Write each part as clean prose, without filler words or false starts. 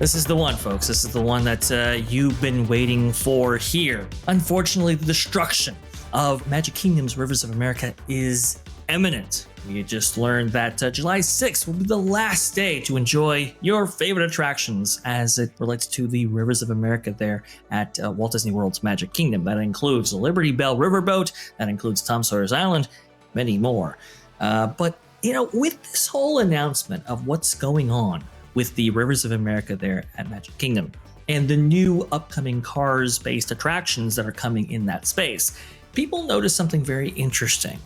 This is the one, folks. This is the one that you've been waiting for here. Unfortunately, the destruction of Magic Kingdom's Rivers of America is imminent. We just learned that July 6th will be the last day to enjoy your favorite attractions as it relates to the Rivers of America there at Walt Disney World's Magic Kingdom. That includes the Liberty Bell Riverboat, that includes Tom Sawyer's Island, many more. But, with this whole announcement of what's going on with the Rivers of America there at Magic Kingdom and the new upcoming Cars-based attractions that are coming in that space, people notice something very interesting.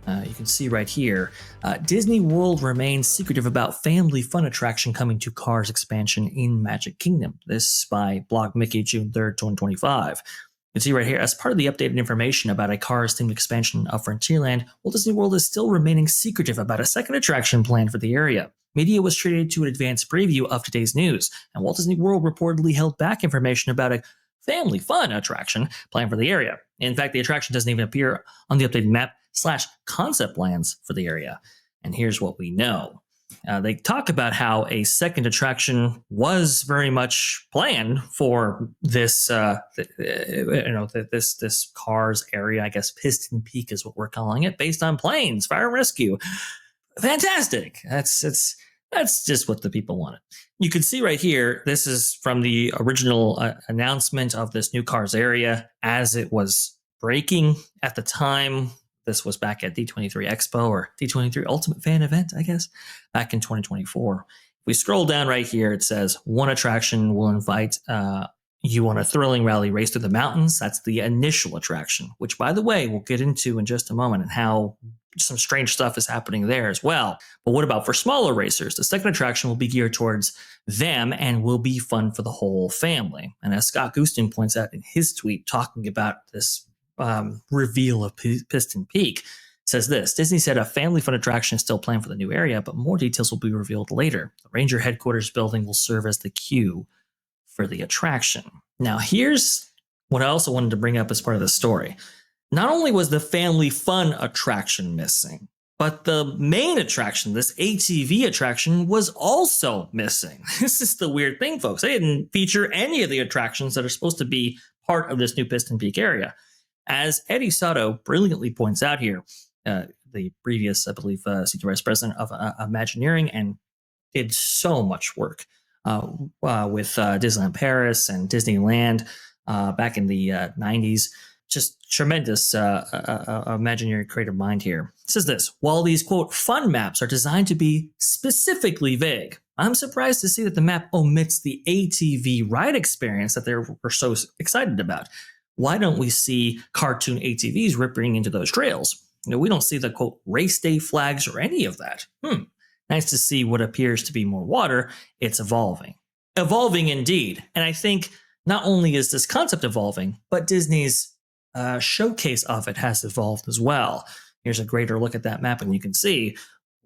You can see right here, Disney World remains secretive about family fun attraction coming to Cars expansion in Magic Kingdom. This by Blog Mickey, June 3rd, 2025. You can see right here, as part of the updated information about a Cars-themed expansion of Frontierland, Walt Disney World is still remaining secretive about a second attraction planned for the area. Media was treated to an advanced preview of today's news, and Walt Disney World reportedly held back information about a family fun attraction planned for the area. In fact, the attraction doesn't even appear on the updated map/concept plans for the area. And here's what we know. They talk about how a second attraction was very much planned for this, this Cars area. I guess Piston Peak is what we're calling it, based on planes, fire and rescue. Fantastic. That's just what the people wanted. You can see right here, this is from the original announcement of this new Cars area as it was breaking at the time. This was back at D23 Expo or D23 Ultimate Fan Event, I guess, back in 2024. If we scroll down right here, it says one attraction will invite you on a thrilling rally race through the mountains. That's the initial attraction, which, by the way, we'll get into in just a moment and how some strange stuff is happening there as well. But what about for smaller racers? The second attraction will be geared towards them and will be fun for the whole family. And as Scott Gustin points out in his tweet talking about this reveal of Piston Peak, says this: Disney said a family fun attraction is still planned for the new area, but more details will be revealed later. The Ranger headquarters building will serve as the queue for the attraction. Now, here's what I also wanted to bring up as part of the story. Not only was the family fun attraction missing, but the main attraction, this ATV attraction, was also missing. This is the weird thing, folks. They didn't feature any of the attractions that are supposed to be part of this new Piston Peak area. As Eddie Sato brilliantly points out here, the previous, I believe, senior vice president of Imagineering, and did so much work with Disneyland Paris and Disneyland back in the 90s. Just tremendous Imagineering creative mind here. It says this: while these, quote, fun maps are designed to be specifically vague, I'm surprised to see that the map omits the ATV ride experience that they were so excited about. Why don't we see cartoon ATVs ripping into those trails? We don't see the, quote, race day flags or any of that. Nice to see what appears to be more water. It's evolving. Evolving indeed. And I think not only is this concept evolving, but Disney's showcase of it has evolved as well. Here's a greater look at that map, and you can see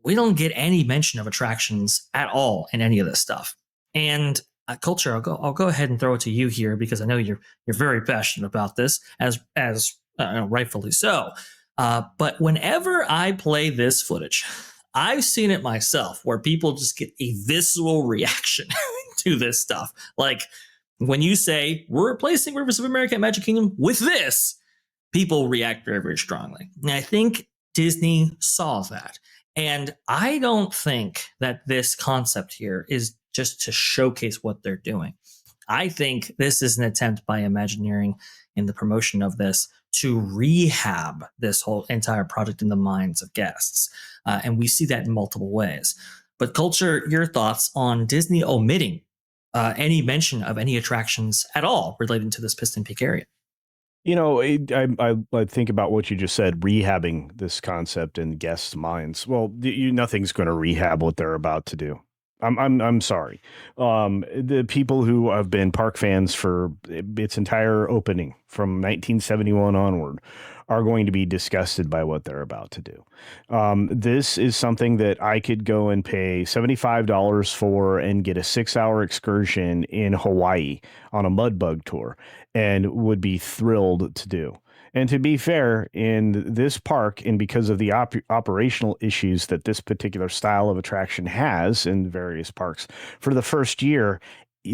we don't get any mention of attractions at all in any of this stuff. And Culture, I'll go ahead and throw it to you here because I know you're very passionate about this, as rightfully so. But whenever I play this footage, I've seen it myself where people just get a visceral reaction to this stuff. Like when you say we're replacing Rivers of America at Magic Kingdom with this, people react very, very strongly. And I think Disney saw that. And I don't think that this concept here is just to showcase what they're doing. I think this is an attempt by Imagineering in the promotion of this to rehab this whole entire project in the minds of guests. And we see that in multiple ways. But Culture, your thoughts on Disney omitting any mention of any attractions at all relating to this Piston Peak area? I think about what you just said, rehabbing this concept in guests' minds. Well, nothing's going to rehab what they're about to do. I'm sorry. The people who have been park fans for its entire opening from 1971 onward are going to be disgusted by what they're about to do. This is something that I could go and pay $75 for and get a 6-hour excursion in Hawaii on a mud bug tour and would be thrilled to do. And to be fair, in this park, and because of the operational issues that this particular style of attraction has in various parks, for the first year,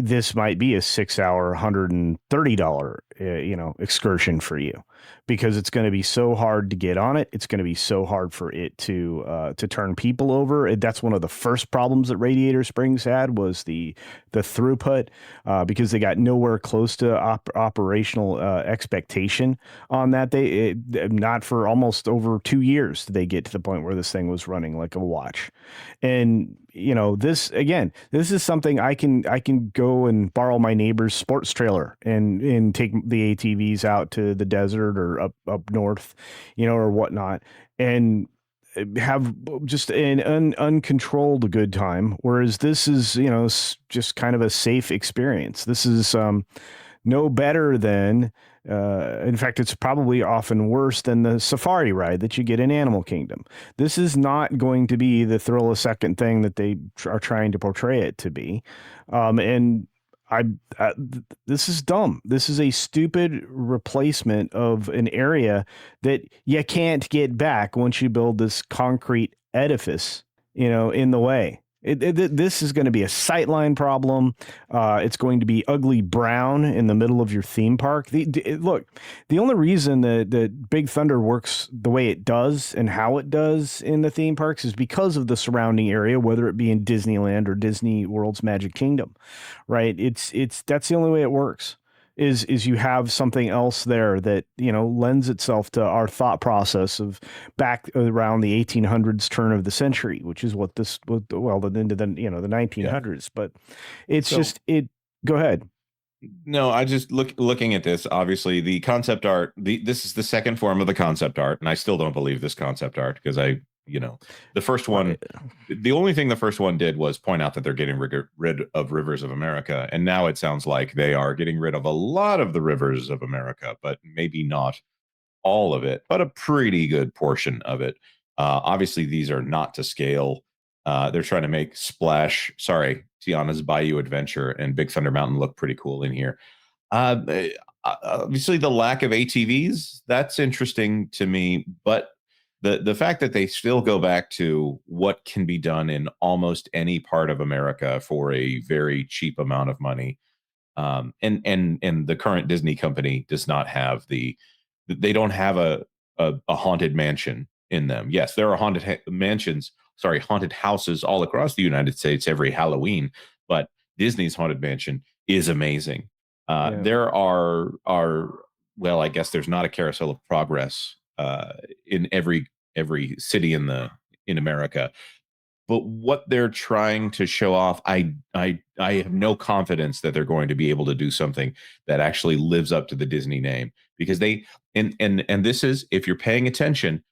this might be a 6 hour, $130, excursion for you, because it's going to be so hard to get on it. It's going to be so hard for it to turn people over. That's one of the first problems that Radiator Springs had, was the throughput, because they got nowhere close to operational expectation on that. Not for almost over 2 years did they get to the point where this thing was running like a watch. And this is something I can go and borrow my neighbor's sports trailer and take the ATVs out to the desert or up north, or whatnot, and have just an uncontrolled good time. Whereas this is, just kind of a safe experience. This is no better than, in fact, it's probably often worse than the safari ride that you get in Animal Kingdom. This is not going to be the thrill a second thing that they are trying to portray it to be. And this is dumb. This is a stupid replacement of an area that you can't get back once you build this concrete edifice, in the way. This is going to be a sightline problem. It's going to be ugly brown in the middle of your theme park. Look, the only reason that Big Thunder works the way it does and how it does in the theme parks is because of the surrounding area, whether it be in Disneyland or Disney World's Magic Kingdom, right? That's the only way it works. Is you have something else there that, lends itself to our thought process of back around the 1800s turn of the century, which is what this, into the 1900s. Yeah. But it's go ahead. No, I just looking at this, obviously the concept art, this is the second form of the concept art. And I still don't believe this concept art, because the first one, the only thing the first one did was point out that they're getting rid of Rivers of America. And now it sounds like they are getting rid of a lot of the Rivers of America, but maybe not all of it, but a pretty good portion of it. Obviously, these are not to scale. They're trying to make Tiana's Bayou Adventure and Big Thunder Mountain look pretty cool in here. Obviously, the lack of ATVs, that's interesting to me, but the fact that they still go back to what can be done in almost any part of America for a very cheap amount of money, and the current Disney company does not have they don't have a haunted mansion in them. Yes, there are haunted houses all across the United States every Halloween, but Disney's Haunted Mansion is amazing. There are well, I guess there's not a Carousel of Progress in every city in America, but what they're trying to show off, I have no confidence that they're going to be able to do something that actually lives up to the Disney name, because they and this is, if you're paying attention,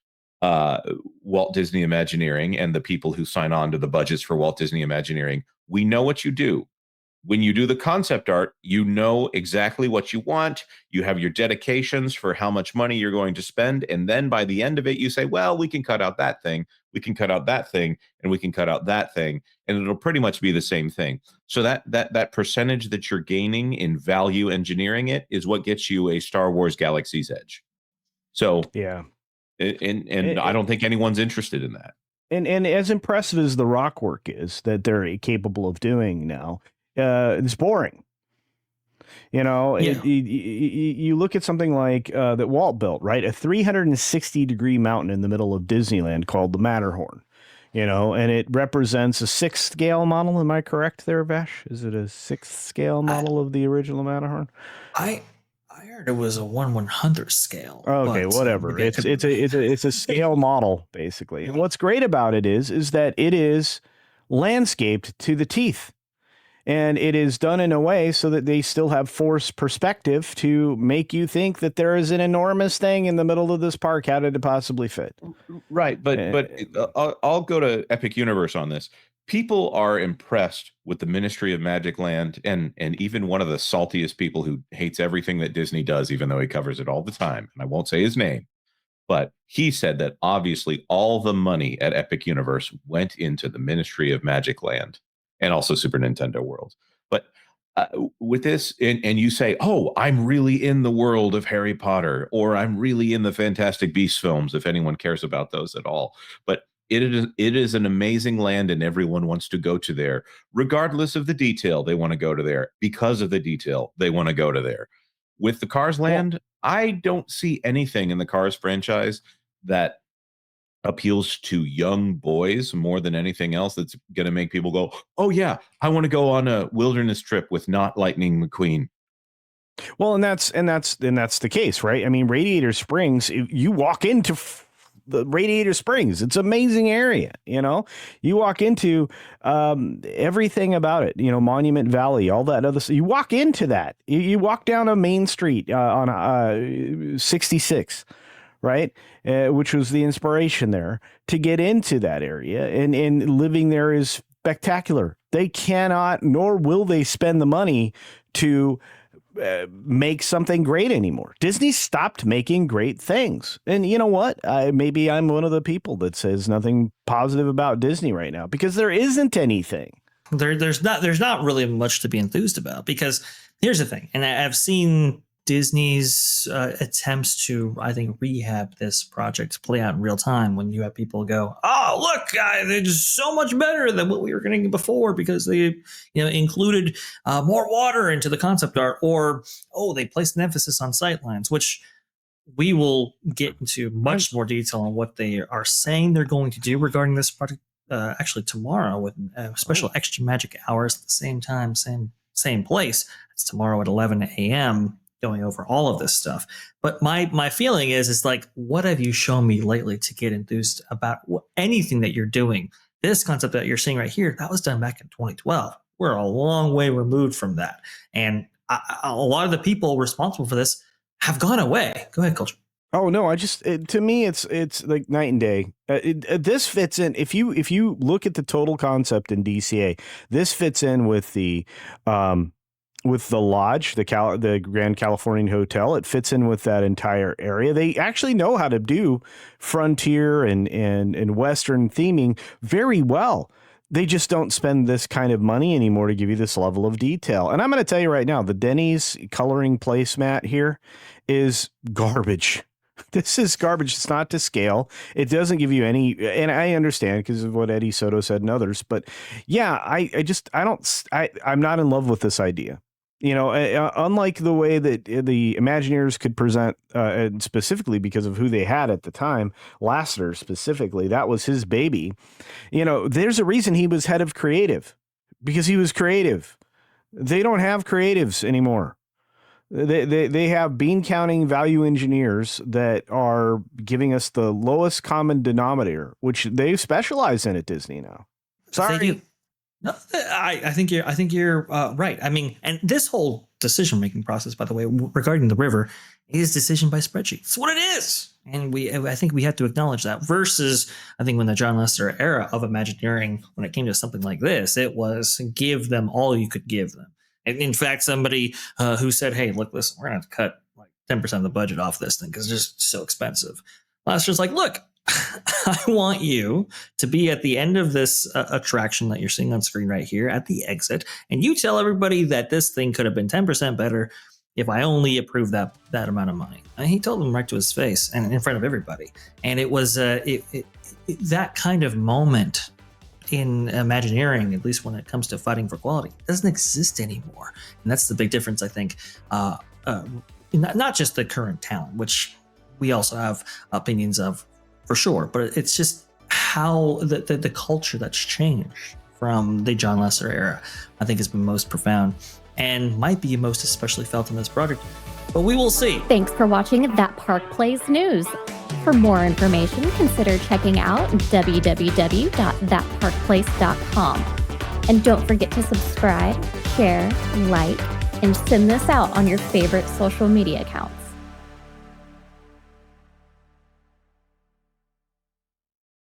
Walt Disney Imagineering and the people who sign on to the budgets for Walt Disney Imagineering, we know what you do. When you do the concept art, you know exactly what you want. You have your dedications for how much money you're going to spend. And then by the end of it, you say, well, we can cut out that thing. We can cut out that thing. And we can cut out that thing. And it'll pretty much be the same thing. So that percentage that you're gaining in value engineering it is what gets you a Star Wars Galaxy's Edge. So, yeah. And I don't think anyone's interested in that. And as impressive as the rock work is that they're capable of doing now, it's boring. You look at something like that Walt built, right? A 360-degree mountain in the middle of Disneyland called the Matterhorn, and it represents a 6th scale model. Am I correct there, Vash? Is it a 6th scale model of the original Matterhorn? I heard it was a 1/100th scale. Okay, whatever. It's a scale model, basically. And what's great about it is that it is landscaped to the teeth. And it is done in a way so that they still have forced perspective to make you think that there is an enormous thing in the middle of this park. How did it possibly fit? Right. But I'll go to Epic Universe on this. People are impressed with the Ministry of Magic Land, and even one of the saltiest people who hates everything that Disney does, even though he covers it all the time. And I won't say his name, but he said that obviously all the money at Epic Universe went into the Ministry of Magic Land. And also Super Nintendo World. But with this, and you say, oh, I'm really in the world of Harry Potter, or I'm really in the Fantastic Beasts films, if anyone cares about those at all. But it is an amazing land, and everyone wants to go to there, regardless of the detail. They want to go to there because of the detail. They want to go to there. With the Cars land, I don't see anything in the Cars franchise that appeals to young boys more than anything else that's going to make people go, oh yeah, I want to go on a wilderness trip with not Lightning McQueen. Well, and that's the case, right? I mean, Radiator Springs, you walk into the Radiator Springs, it's an amazing area. You walk into everything about it, Monument Valley, all that other stuff. You walk into that, you walk down a main street on 66, right? Which was the inspiration there to get into that area, and living there is spectacular. They cannot, nor will they spend the money to make something great anymore. Disney stopped making great things. And you know what? Maybe I'm one of the people that says nothing positive about Disney right now, because there isn't anything. There's not really much to be enthused about, because here's the thing. And I've seen Disney's attempts to, I think, rehab this project play out in real time, when you have people go, oh, look, they're just so much better than what we were getting before, because they included more water into the concept art, or, oh, they placed an emphasis on sightlines, which we will get into much more detail on what they are saying they're going to do regarding this project actually tomorrow, with special extra magic hours at the same time, same place. It's tomorrow at 11 a.m. going over all of this stuff. But my feeling is like, what have you shown me lately to get enthused about anything that you're doing? This concept that you're seeing right here, that was done back in 2012. We're a long way removed from that. And a lot of the people responsible for this have gone away. Go ahead, Culture. Oh no, to me it's like night and day. This fits in. If you look at the total concept in DCA, this fits in with the lodge, the Grand Californian Hotel. It fits in with that entire area. They actually know how to do frontier and Western theming very well. They just don't spend this kind of money anymore to give you this level of detail. And I'm going to tell you right now, the Denny's coloring placemat here is garbage. This is garbage. It's not to scale. It doesn't give you any, and I understand because of what Eddie Soto said and others, but yeah, I'm not in love with this idea. Unlike the way that the Imagineers could present, specifically because of who they had at the time, Lasseter specifically, that was his baby. There's a reason he was head of creative, because he was creative. They don't have creatives anymore. They have bean counting value engineers that are giving us the lowest common denominator, which they specialize in at Disney now. Sorry. They do. No, I think you're right. I mean, and this whole decision-making process, by the way, regarding the river, is decision by spreadsheet. It's what it is. And I think we have to acknowledge that, versus I think when the John Lasseter era of Imagineering, when it came to something like this, it was give them all you could give them. And in fact, somebody who said, hey, look, listen, we're going to have to cut like 10% of the budget off this thing because it's just so expensive. Lasseter's like, look, I want you to be at the end of this attraction that you're seeing on screen right here at the exit, and you tell everybody that this thing could have been 10% better if I only approved that amount of money. And he told them right to his face and in front of everybody. And it was that kind of moment in Imagineering, at least when it comes to fighting for quality, doesn't exist anymore. And that's the big difference, I think. Not just the current talent, which we also have opinions of, for sure, but it's just how the culture that's changed from the John Lasseter era, I think, has been most profound and might be most especially felt in this project. But we will see. Thanks for watching That Park Plays News. For more information, consider checking out www.thatparkplace.com. And don't forget to subscribe, share, like, and send this out on your favorite social media accounts.